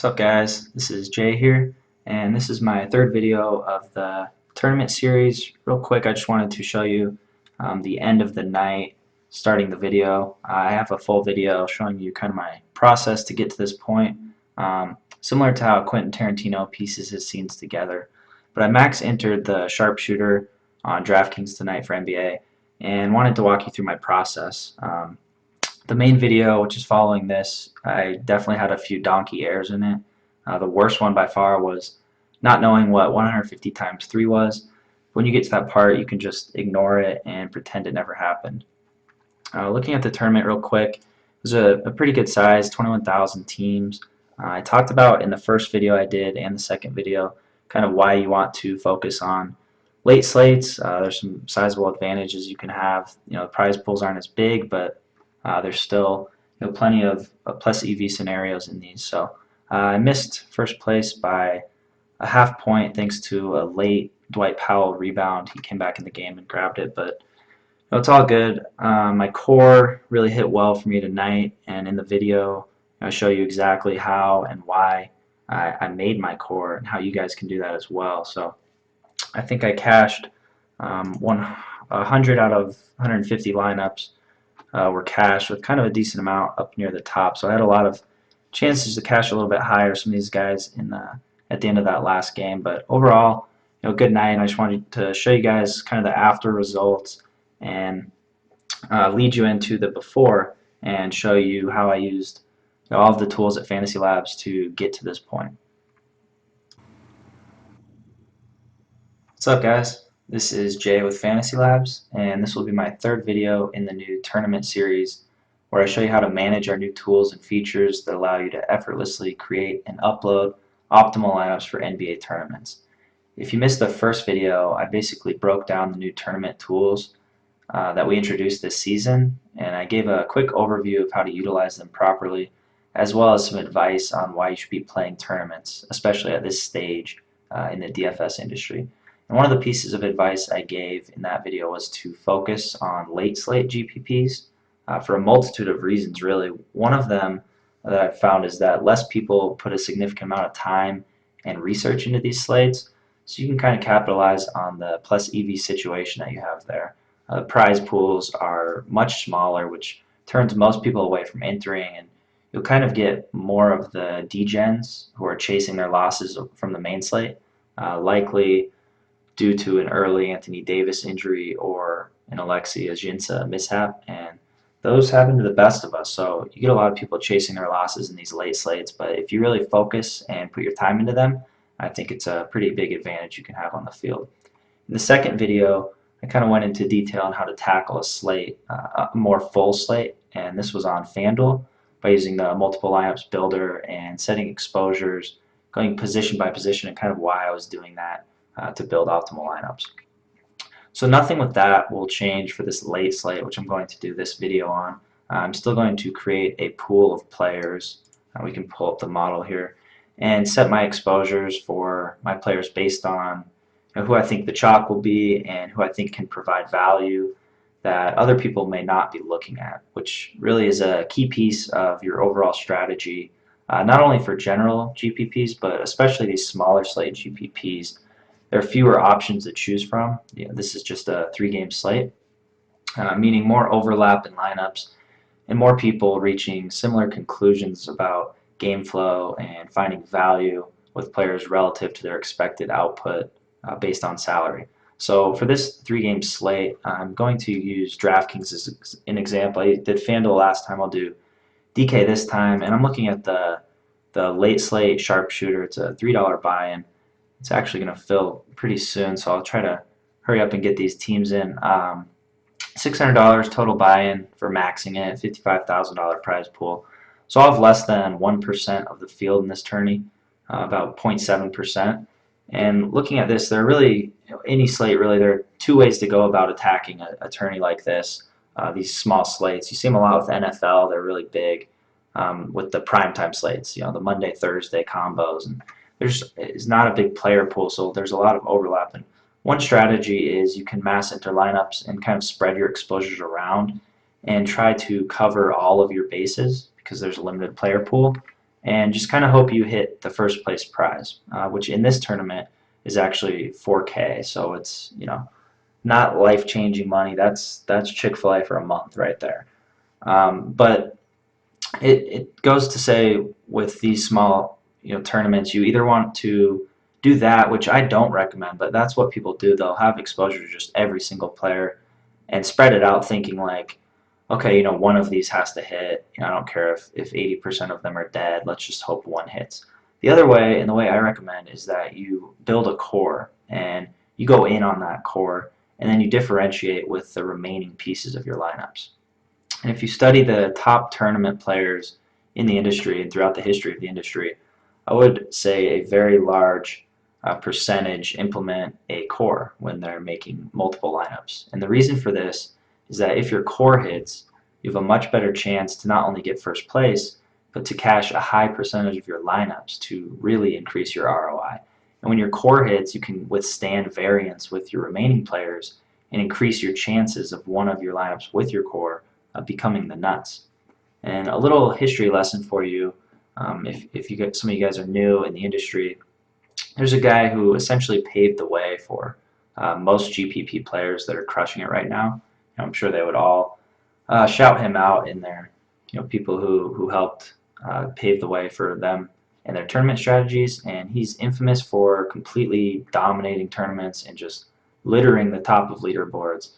What's up, guys? This is Jay here, and this is my third video of the tournament series. Real quick, I just wanted to show you the end of the night starting the video. I have a full video showing you kind of my process to get to this point, similar to how Quentin Tarantino pieces his scenes together. But I max entered the sharpshooter on DraftKings tonight for NBA and wanted to walk you through my process. The main video, which is following this, I definitely had a few donkey errors in it. The worst one by far was not knowing what 150 times 3 was. When you get to that part, you can just ignore it and pretend it never happened. Looking at the tournament real quick, it was a pretty good size, 21,000 teams. I talked about in the first video I did and the second video kind of why you want to focus on late slates. There's some sizable advantages you can have. The prize pools aren't as big, but there's still plenty of plus EV scenarios in these. So I missed first place by a half point thanks to a late Dwight Powell rebound. He came back in the game and grabbed it, but it's all good. My core really hit well for me tonight, and in the video I show you exactly how and why I made my core and how you guys can do that as well. So I think I cashed 100 out of 150 lineups. Were cashed with kind of a decent amount up near the top. So I had a lot of chances to cash a little bit higher, some of these guys at the end of that last game. But overall, good night. And I just wanted to show you guys kind of the after results and lead you into the before and show you how I used all of the tools at FantasyLabs to get to this point. What's up, guys? This is Jay with FantasyLabs, and this will be my third video in the new tournament series where I show you how to manage our new tools and features that allow you to effortlessly create and upload optimal lineups for NBA tournaments. If you missed the first video, I basically broke down the new tournament tools that we introduced this season, and I gave a quick overview of how to utilize them properly, as well as some advice on why you should be playing tournaments, especially at this stage in the DFS industry. And one of the pieces of advice I gave in that video was to focus on late slate GPPs for a multitude of reasons, really. One of them that I've found is that less people put a significant amount of time and research into these slates, so you can kind of capitalize on the plus EV situation that you have there. The prize pools are much smaller, which turns most people away from entering, and you'll kind of get more of the degens who are chasing their losses from the main slate, likely due to an early Anthony Davis injury or an Alexei Ajinça mishap, and those happen to the best of us. So you get a lot of people chasing their losses in these late slates, but if you really focus and put your time into them, I think it's a pretty big advantage you can have on the field. In the second video, I kind of went into detail on how to tackle a slate, a more full slate, and this was on FanDuel by using the multiple lineups builder and setting exposures, going position by position, and kind of why I was doing that to build optimal lineups. So nothing with that will change for this late slate, which I'm going to do this video on. I'm still going to create a pool of players. We can pull up the model here and set my exposures for my players based on who I think the chalk will be and who I think can provide value that other people may not be looking at, which really is a key piece of your overall strategy, not only for general GPPs, but especially these smaller slate GPPs. There are fewer options to choose from. This is just a 3-game slate, meaning more overlap in lineups and more people reaching similar conclusions about game flow and finding value with players relative to their expected output based on salary. So for this 3-game slate, I'm going to use DraftKings as an example. I did FanDuel last time. I'll do DK this time, and I'm looking at the late slate sharpshooter. It's a $3 buy-in. It's actually going to fill pretty soon, so I'll try to hurry up and get these teams in. $600 total buy-in for maxing it, $55,000 prize pool. So I'll have less than 1% of the field in this tourney, about 0.7%. And looking at this, there are really, any slate really, there are two ways to go about attacking a tourney like this, these small slates. You see them a lot with NFL. They're really big with the primetime slates, the Monday, Thursday combos. And there's not a big player pool, so there's a lot of overlap. And one strategy is you can mass enter lineups and kind of spread your exposures around and try to cover all of your bases because there's a limited player pool. and just kind of hope you hit the first place prize, which in this tournament is actually 4K. So it's, not life-changing money. That's Chick-fil-A for a month right there. But it goes to say with these small tournaments, you either want to do that, which I don't recommend, but that's what people do. They'll have exposure to just every single player and spread it out, thinking like, okay, one of these has to hit. I don't care if 80% of them are dead. Let's just hope one hits. The other way, and the way I recommend, is that you build a core and you go in on that core, and then you differentiate with the remaining pieces of your lineups. And if you study the top tournament players in the industry and throughout the history of the industry, I would say a very large percentage implement a core when they're making multiple lineups. And the reason for this is that if your core hits, you have a much better chance to not only get first place, but to cash a high percentage of your lineups to really increase your ROI. And when your core hits, you can withstand variance with your remaining players and increase your chances of one of your lineups with your core becoming the nuts. And a little history lesson for you, if some of you guys are new in the industry, there's a guy who essentially paved the way for most GPP players that are crushing it right now. I'm sure they would all shout him out in their, people who helped pave the way for them and their tournament strategies. And he's infamous for completely dominating tournaments and just littering the top of leaderboards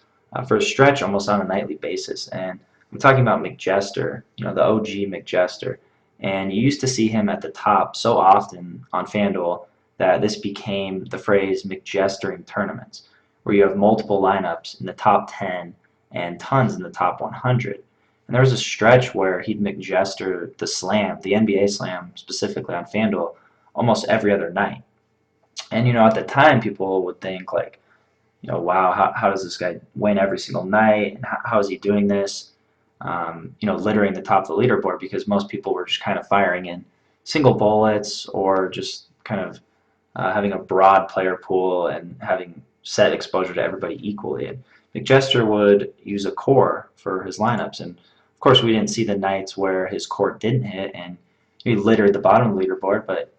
for a stretch almost on a nightly basis. And I'm talking about McJester, the OG McJester. And you used to see him at the top so often on FanDuel that this became the phrase McJestering tournaments, where you have multiple lineups in the top 10 and tons in the top 100. And there was a stretch where he'd McJester the slam, the NBA slam specifically on FanDuel, almost every other night. And at the time, people would think like, wow, how does this guy win every single night? And how is he doing this? Littering the top of the leaderboard, because most people were just kind of firing in single bullets or just kind of having a broad player pool and having set exposure to everybody equally. And McJester would use a core for his lineups, and of course we didn't see the nights where his core didn't hit and he littered the bottom of the leaderboard, but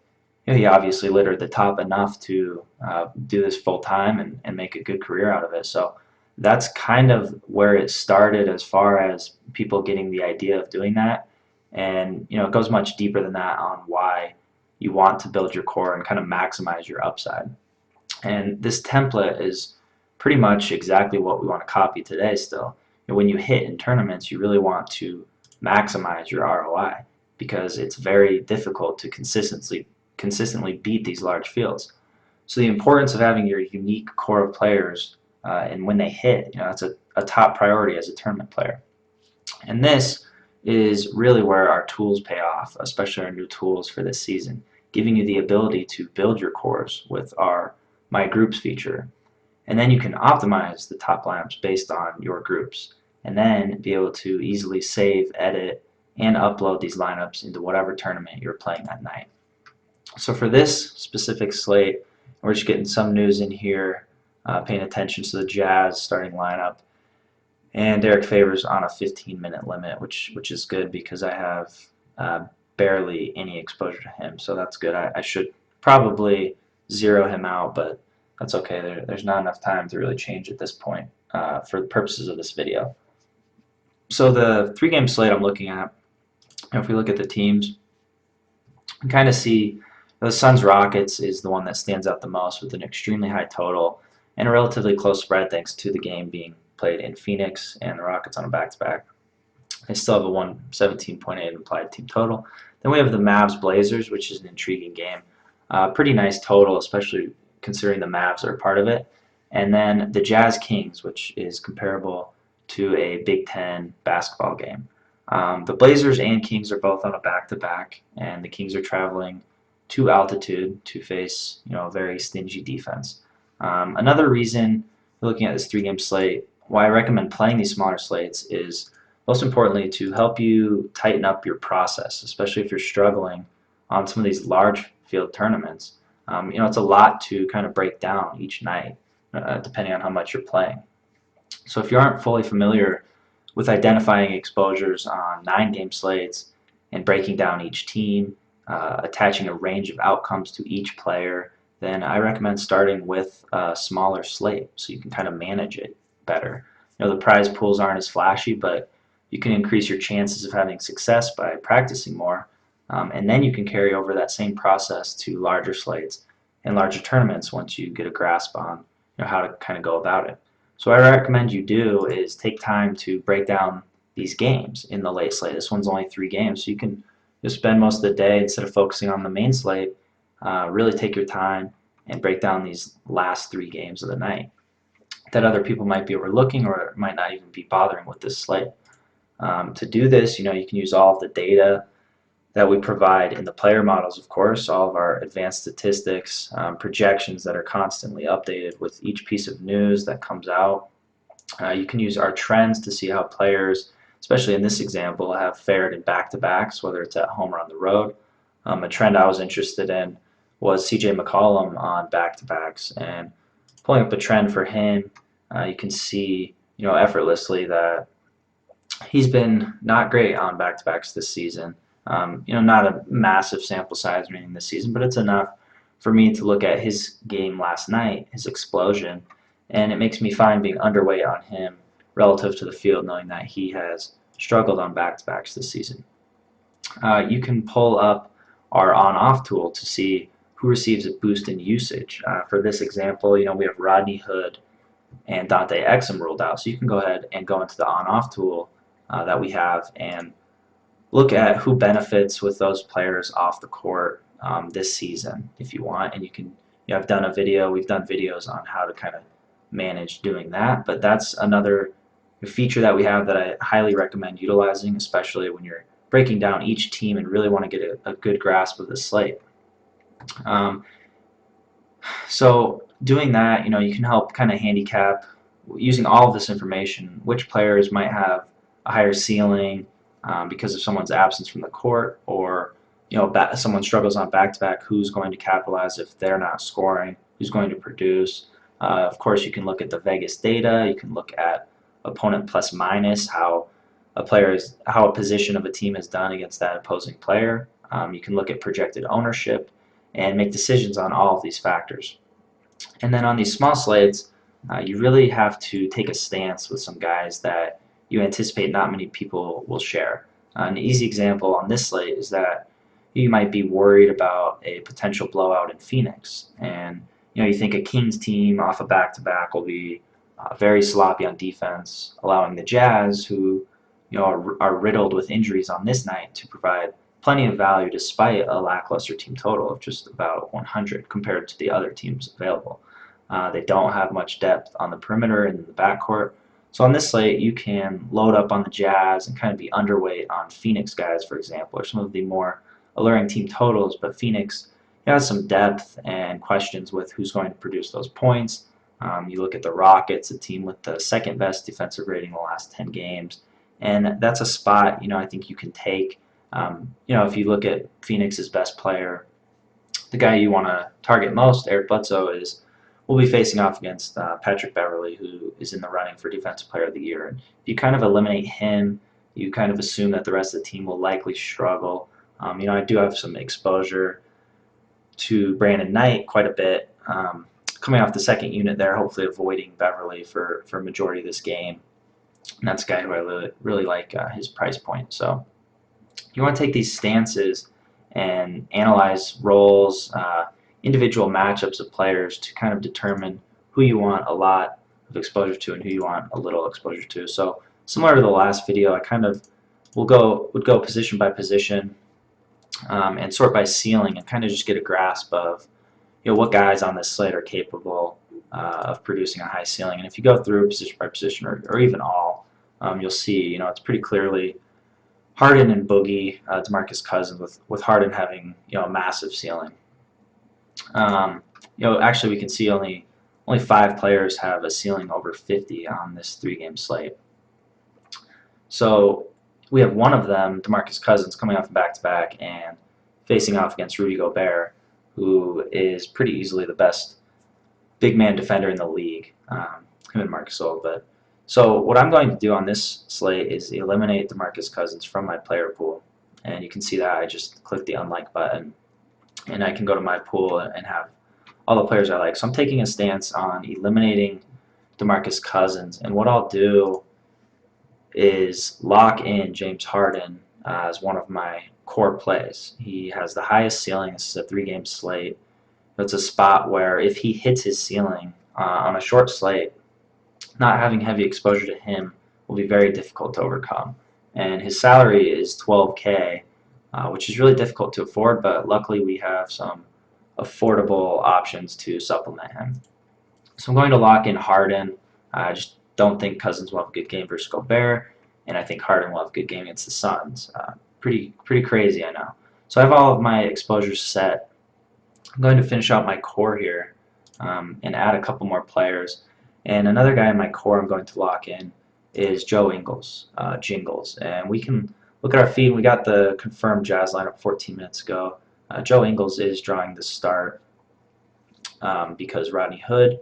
he obviously littered the top enough to do this full time and make a good career out of it. So that's kind of where it started as far as people getting the idea of doing that. And it goes much deeper than that on why you want to build your core and kind of maximize your upside. And this template is pretty much exactly what we want to copy today still. When you hit in tournaments, you really want to maximize your ROI because it's very difficult to consistently beat these large fields. So the importance of having your unique core of players and when they hit, that's a top priority as a tournament player. And this is really where our tools pay off, especially our new tools for this season, giving you the ability to build your cores with our My Groups feature. And then you can optimize the top lineups based on your groups, and then be able to easily save, edit, and upload these lineups into whatever tournament you're playing that night. So for this specific slate, we're just getting some news in here, paying attention to the Jazz starting lineup. And Derek Favors on a 15-minute limit, which is good because I have barely any exposure to him, so that's good. I should probably zero him out, but that's okay. There's not enough time to really change at this point for the purposes of this video. So the three-game slate I'm looking at, if we look at the teams, you kind of see the Suns Rockets is the one that stands out the most with an extremely high total and a relatively close spread thanks to the game being played in Phoenix and the Rockets on a back-to-back. They still have a 117.8 implied team total. Then we have the Mavs Blazers, which is an intriguing game. Pretty nice total, especially considering the Mavs are a part of it. And then the Jazz Kings, which is comparable to a Big Ten basketball game. The Blazers and Kings are both on a back-to-back, and the Kings are traveling to altitude to face a very stingy defense. Another reason looking at this three-game slate, why I recommend playing these smaller slates is most importantly to help you tighten up your process, especially if you're struggling on some of these large field tournaments. It's a lot to kind of break down each night, depending on how much you're playing. So if you aren't fully familiar with identifying exposures on 9-game slates and breaking down each team, attaching a range of outcomes to each player, then I recommend starting with a smaller slate so you can kind of manage it better. The prize pools aren't as flashy, but you can increase your chances of having success by practicing more. And then you can carry over that same process to larger slates and larger tournaments once you get a grasp on how to kind of go about it. So what I recommend you do is take time to break down these games in the late slate. This one's only 3 games, so you can just spend most of the day instead of focusing on the main slate. Really take your time and break down these last 3 games of the night that other people might be overlooking or might not even be bothering with this slate. To do this, you can use all of the data that we provide in the player models, of course, all of our advanced statistics, projections that are constantly updated with each piece of news that comes out. You can use our trends to see how players, especially in this example, have fared in back-to-backs, whether it's at home or on the road. A trend I was interested in was CJ McCollum on back-to-backs, and pulling up a trend for him, you can see, effortlessly that he's been not great on back-to-backs this season. Not a massive sample size or anything this season, but it's enough for me to look at his game last night, his explosion, and it makes me find being underweight on him relative to the field, knowing that he has struggled on back-to-backs this season. You can pull up our on-off tool to see who receives a boost in usage. For this example, we have Rodney Hood and Dante Exum ruled out, so you can go ahead and go into the on-off tool that we have and look at who benefits with those players off the court this season if you want. And we've done videos on how to kind of manage doing that, but that's another feature that we have that I highly recommend utilizing, especially when you're breaking down each team and really want to get a good grasp of the slate. So doing that, you can help kind of handicap, using all of this information, which players might have a higher ceiling because of someone's absence from the court, or someone struggles on back-to-back, who's going to capitalize if they're not scoring, who's going to produce. Of course, you can look at the Vegas data. You can look at opponent plus minus, how a position of a team has done against that opposing player. You can look at projected ownership and make decisions on all of these factors. And then on these small slates, you really have to take a stance with some guys that you anticipate not many people will share. An easy example on this slate is that you might be worried about a potential blowout in Phoenix, and you think a Kings team off a back-to-back will be very sloppy on defense, allowing the Jazz, who are riddled with injuries on this night, to provide plenty of value despite a lackluster team total of just about 100 compared to the other teams available. They don't have much depth on the perimeter and in the backcourt. So on this slate, you can load up on the Jazz and kind of be underweight on Phoenix guys, for example, or some of the more alluring team totals, but Phoenix has some depth and questions with who's going to produce those points. You look at the Rockets, a team with the second best defensive rating in the last 10 games, and that's a spot I think you can take. If you look at Phoenix's best player, the guy you want to target most, Eric Bledsoe, will be facing off against Patrick Beverley, who is in the running for Defensive Player of the Year. And if you kind of eliminate him, you kind of assume that the rest of the team will likely struggle. I do have some exposure to Brandon Knight quite a bit, coming off the second unit there, hopefully avoiding Beverley for a majority of this game. And that's a guy who I really like his price point. So you want to take these stances and analyze roles, individual matchups of players to kind of determine who you want a lot of exposure to and who you want a little exposure to. So similar to the last video, I kind of would go position by position and sort by ceiling and kind of just get a grasp of what guys on this slate are capable of producing a high ceiling. And if you go through position by position or even all, you'll see it's pretty clearly Harden and Boogie, DeMarcus Cousins, with Harden having a massive ceiling. Actually we can see only 5 players have a ceiling over 50 on this 3-game slate. So we have one of them, DeMarcus Cousins, coming off back-to-back and facing off against Rudy Gobert, who is pretty easily the best big man defender in the league, him and Marc Gasol. But so what I'm going to do on this slate is eliminate DeMarcus Cousins from my player pool and you can see that I just click the unlike button, and I can go to my pool and have all the players I like. So I'm taking a stance on eliminating DeMarcus Cousins, and what I'll do is lock in James Harden as one of my core plays. He has the highest ceiling. This is a 3-game slate. It's a spot where if he hits his ceiling on a short slate, not having heavy exposure to him will be very difficult to overcome. And his salary is 12K, which is really difficult to afford, but luckily we have some affordable options to supplement him. So I'm going to lock in Harden. I just don't think Cousins will have a good game versus Gobert, and I think Harden will have a good game against the Suns. Pretty crazy, I know. So I have all of my exposures set. I'm going to finish out my core here and add a couple more players. And another guy in my core I'm going to lock in is Joe Ingles, Jingles. And we can look at our feed. We got the confirmed Jazz lineup 14 minutes ago. Joe Ingles is drawing the start because Rodney Hood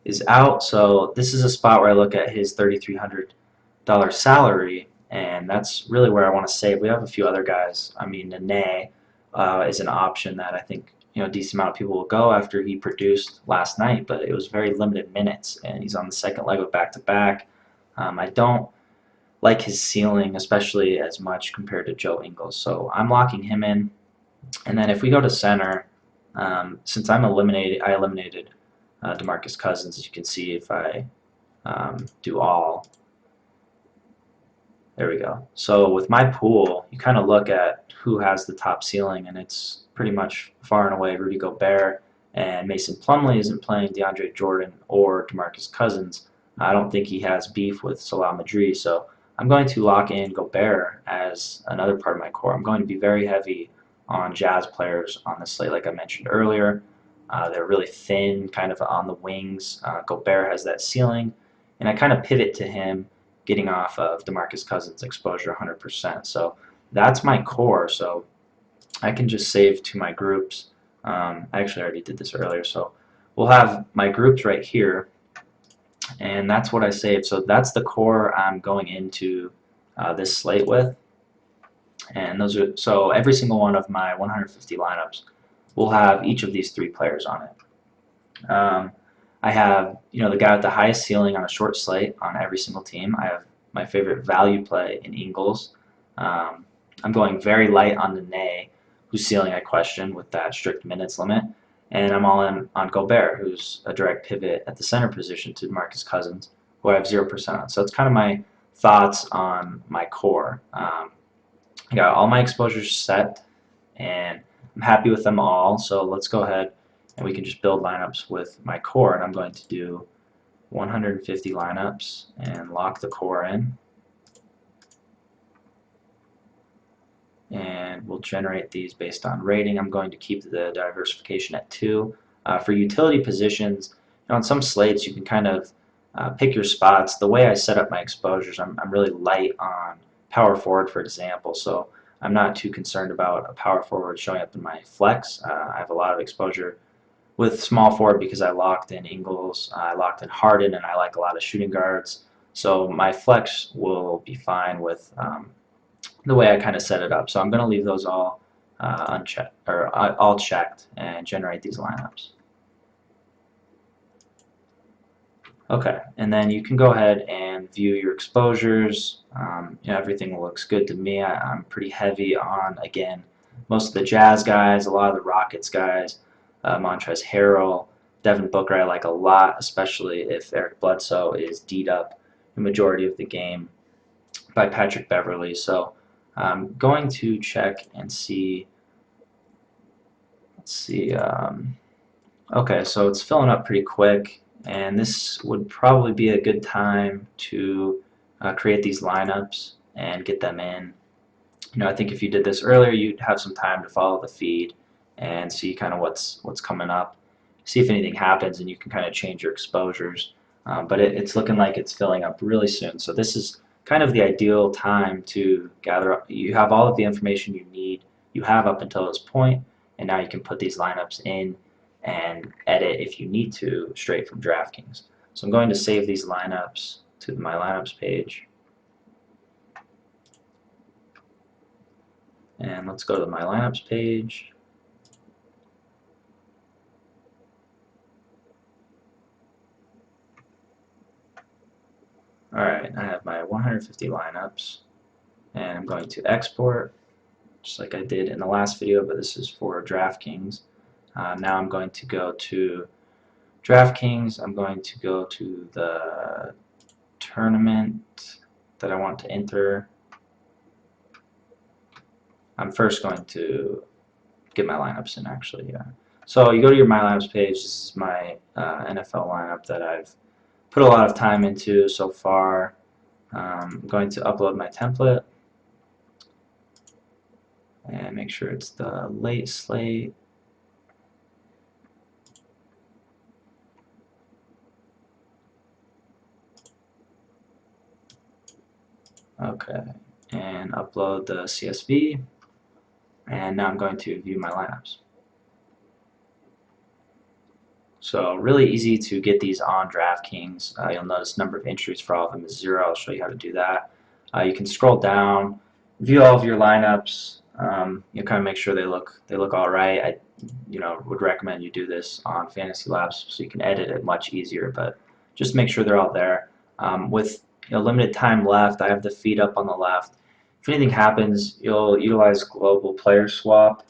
is out. So this is a spot where I look at his $3,300 salary, and that's really where I want to save. We have a few other guys. I mean, Nene is an option that I think a decent amount of people will go after he produced last night, but it was very limited minutes, and he's on the second leg of back-to-back. I don't like his ceiling, especially as much compared to Joe Ingles, so I'm locking him in. And then if we go to center, since I eliminated DeMarcus Cousins, as you can see if I do all. There we go. So with my pool, you kind of look at who has the top ceiling, and it's pretty much far and away Rudy Gobert, and Mason Plumlee isn't playing DeAndre Jordan or DeMarcus Cousins. I don't think he has beef with Salah Madrid, so I'm going to lock in Gobert as another part of my core. I'm going to be very heavy on Jazz players on the slate, like I mentioned earlier. They're really thin, kind of on the wings. Gobert has that ceiling, and I kind of pivot to him getting off of DeMarcus Cousins' exposure 100%. So that's my core. So I can just save to my groups. I actually already did this earlier. So we'll have my groups right here, and that's what I saved. So that's the core I'm going into this slate with. And those are so every single one of my 150 lineups will have each of these 3 players on it. I have, the guy with the highest ceiling on a short slate on every single team. I have my favorite value play in Ingles. I'm going very light on Nene, whose ceiling I question with that strict minutes limit. And I'm all in on Gobert, who's a direct pivot at the center position to DeMarcus Cousins, who I have 0% on. So it's kind of my thoughts on my core. I got all my exposures set, and I'm happy with them all. So let's go ahead and we can just build lineups with my core, and I'm going to do 150 lineups and lock the core in, and we'll generate these based on rating. I'm going to keep the diversification at 2. For utility positions, on some slates you can kind of pick your spots. The way I set up my exposures, I'm really light on power forward, for example, so I'm not too concerned about a power forward showing up in my flex. I have a lot of exposure with small forward because I locked in Ingles, I locked in Harden, and I like a lot of shooting guards. So my flex will be fine with the way I kind of set it up. So I'm going to leave those all unchecked or all checked and generate these lineups. Okay, and then you can go ahead and view your exposures. Everything looks good to me. I'm pretty heavy on, again, most of the Jazz guys, a lot of the Rockets guys, Montrezl Harrell, Devin Booker I like a lot, especially if Eric Bledsoe is D'd up the majority of the game by Patrick Beverley. So I'm going to check and see. Let's see. Okay, so it's filling up pretty quick, and this would probably be a good time to create these lineups and get them in. I think if you did this earlier, you'd have some time to follow the feed and see kind of what's coming up, see if anything happens, and you can kind of change your exposures. But it's looking like it's filling up really soon. So this is kind of the ideal time to gather up. You have all of the information you need. You have up until this point, and now you can put these lineups in and edit if you need to straight from DraftKings. So I'm going to save these lineups to my lineups page. And let's go to my lineups page. Alright, I have my 150 lineups, and I'm going to export, just like I did in the last video, but this is for DraftKings. Now I'm going to go to DraftKings. I'm going to go to the tournament that I want to enter. I'm first going to get my lineups in, actually, yeah. So you go to your My Lineups page. This is my NFL lineup that I've put a lot of time into so far. I'm going to upload my template and make sure it's the late slate. Okay, and upload the CSV, and now I'm going to view my lineups. So really easy to get these on DraftKings. You'll notice number of entries for all of them is 0. I'll show you how to do that. You can scroll down, view all of your lineups. You kind of make sure they look all right. I would recommend you do this on FantasyLabs so you can edit it much easier. But just make sure they're all there. With limited time left, I have the feed up on the left. If anything happens, you'll utilize global player swap.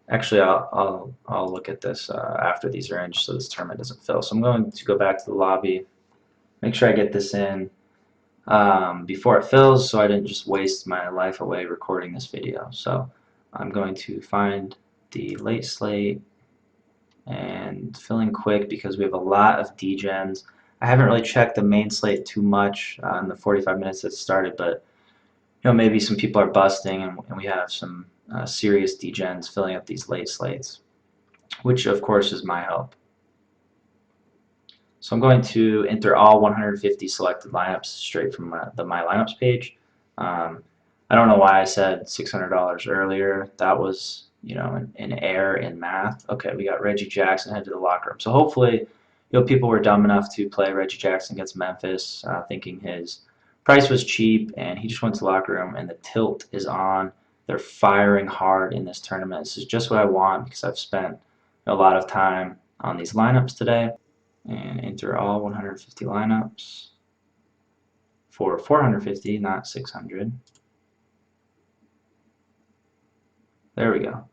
Actually, I'll look at this after these are in, just so this tournament doesn't fill. So I'm going to go back to the lobby, make sure I get this in before it fills, so I didn't just waste my life away recording this video. So I'm going to find the late slate and filling quick because we have a lot of degens. I haven't really checked the main slate too much in the 45 minutes that started, but maybe some people are busting, and we have some serious degens filling up these late slates, which of course is my help. So I'm going to enter all 150 selected lineups straight from the My Lineups page. I don't know why I said $600 earlier. That was, an error in math. Okay, we got Reggie Jackson head to the locker room. So hopefully, people were dumb enough to play Reggie Jackson against Memphis, thinking his price was cheap, and he just went to the locker room, and the tilt is on. They're firing hard in this tournament. This is just what I want because I've spent a lot of time on these lineups today. And enter all 150 lineups for 450, not 600. There we go.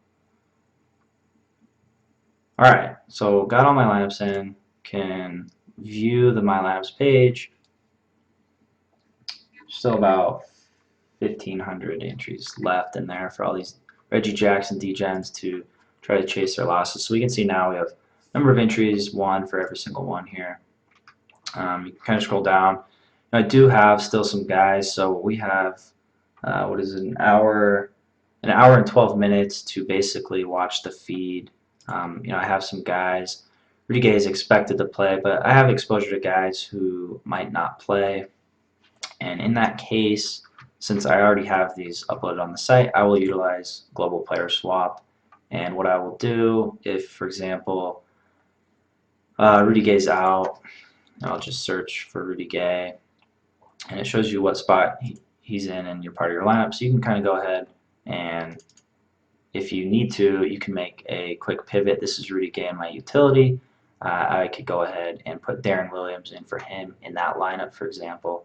Alright, so got all my lineups in, can view the My Lineups page. Still about 1,500 entries left in there for all these Reggie Jackson degens to try to chase their losses. So we can see now we have number of entries, 1 for every single one here. You can kind of scroll down. I do have still some guys, so we have what is it, an hour and 12 minutes to basically watch the feed. I have some guys. Rudy Gay is expected to play, but I have exposure to guys who might not play. And in that case, since I already have these uploaded on the site, I will utilize global player swap. And what I will do if, for example, Rudy Gay's out, I'll just search for Rudy Gay, and it shows you what spot he's in and you're part of your lineup. So you can kind of go ahead and if you need to, you can make a quick pivot. This is Rudy Gay in my utility. I could go ahead and put Darren Williams in for him in that lineup, for example,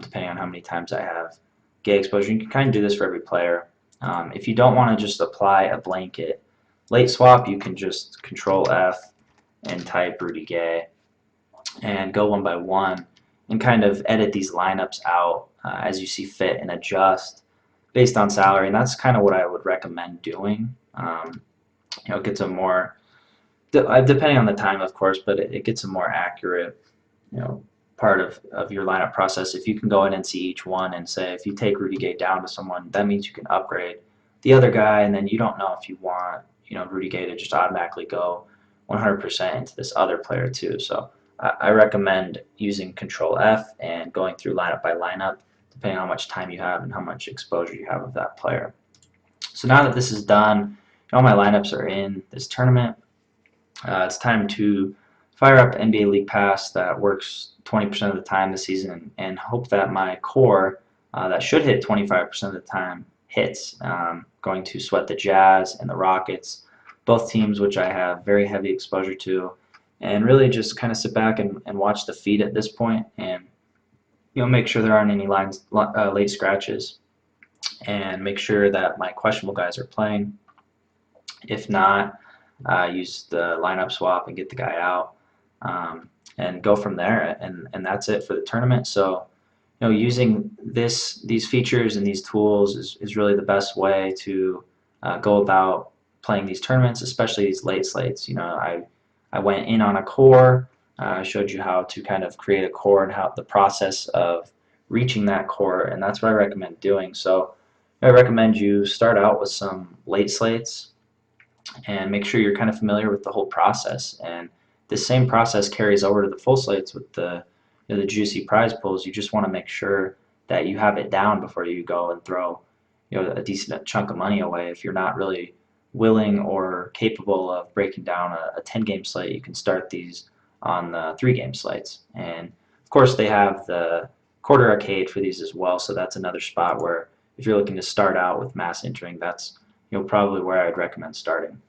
depending on how many times I have Gay exposure. You can kind of do this for every player. If you don't want to just apply a blanket late swap, you can just Control F and type Rudy Gay and go one by one and kind of edit these lineups out as you see fit and adjust based on salary. And that's kind of what I would recommend doing. It gets a more, depending on the time, of course, but it gets a more accurate, part of your lineup process. If you can go in and see each one and say, if you take Rudy Gay down to someone, that means you can upgrade the other guy, and then you don't know if you want, Rudy Gay to just automatically go 100% into this other player too. So I recommend using Control F and going through lineup by lineup, depending on how much time you have and how much exposure you have of that player. So now that this is done, all my lineups are in this tournament. It's time to fire up NBA League Pass that works 20% of the time this season and hope that my core that should hit 25% of the time hits. Going to sweat the Jazz and the Rockets, both teams which I have very heavy exposure to, and really just kind of sit back and watch the feed at this point, and make sure there aren't any late scratches, and make sure that my questionable guys are playing. If not, use the lineup swap and get the guy out, and go from there. And that's it for the tournament. So using these features and these tools is really the best way to go about playing these tournaments, especially these late slates. I went in on a core. I showed you how to kind of create a core and how the process of reaching that core, and that's what I recommend doing. So I recommend you start out with some late slates and make sure you're kind of familiar with the whole process. And the same process carries over to the full slates with the juicy prize pools. You just want to make sure that you have it down before you go and throw a decent chunk of money away. If you're not really willing or capable of breaking down a 10-game slate, you can start these on the 3-game slates. And of course, they have the quarter arcade for these as well, so that's another spot where if you're looking to start out with mass entering, that's probably where I'd recommend starting.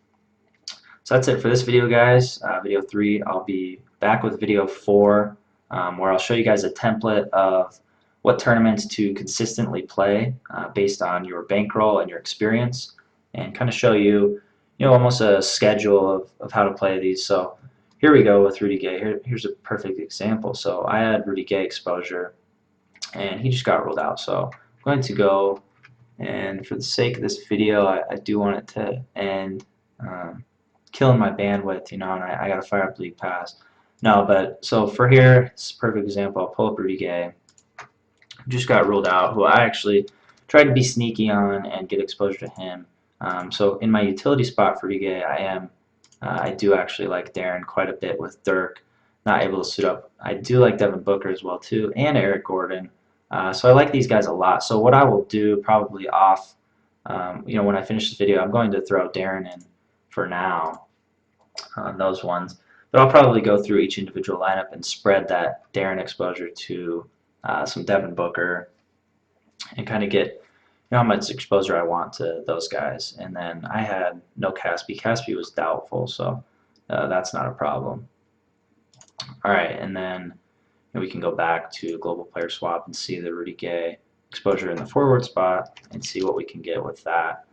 So that's it for this video, guys. Video 3. I'll be back with video 4, where I'll show you guys a template of what tournaments to consistently play based on your bankroll and your experience, and kind of show you, almost a schedule of how to play these. So here we go with Rudy Gay. Here's a perfect example. So I had Rudy Gay exposure, and he just got ruled out. So I'm going to go, and for the sake of this video, I do want it to end. Killing my bandwidth, and I got to fire up League Pass. No, but so for here, it's a perfect example. I'll pull up Rudy Gay, just got ruled out, who I actually tried to be sneaky on and get exposure to him. So in my utility spot for Rudy Gay, I do actually like Darren quite a bit with Dirk not able to suit up. I do like Devin Booker as well too, and Eric Gordon. So I like these guys a lot. So what I will do probably off, when I finish this video, I'm going to throw Darren in for now on those ones. But I'll probably go through each individual lineup and spread that Darren exposure to some Devin Booker and kind of get how much exposure I want to those guys. And then I had no Caspi. Caspi was doubtful, so that's not a problem. All right, and then we can go back to Global Player Swap and see the Rudy Gay exposure in the forward spot and see what we can get with that.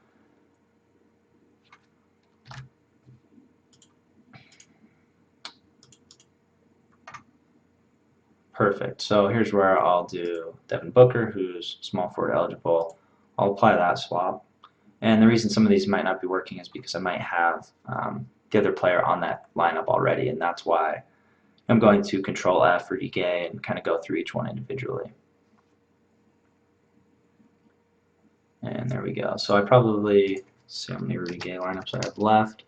Perfect. So here's where I'll do Devin Booker, who's small forward eligible. I'll apply that swap. And the reason some of these might not be working is because I might have the other player on that lineup already, and that's why I'm going to Control F Rudy Gay and kind of go through each one individually. And there we go. So I probably see how many Rudy Gay lineups I have left.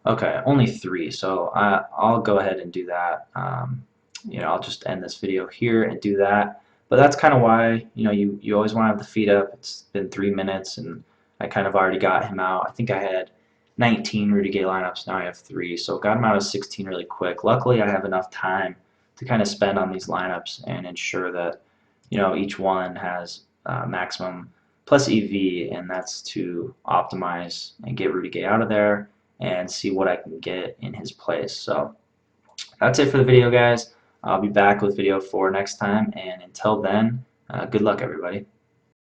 Okay, only 3. So I'll go ahead and do that. I'll just end this video here and do that. But that's kind of why, you always want to have the feed up. It's been 3 minutes, and I kind of already got him out. I think I had 19 Rudy Gay lineups. Now I have 3. So got him out of 16 really quick. Luckily, I have enough time to kind of spend on these lineups and ensure that, each one has maximum plus EV, and that's to optimize and get Rudy Gay out of there and see what I can get in his place. So that's it for the video, guys. I'll be back with video 4 next time, and until then, good luck, everybody.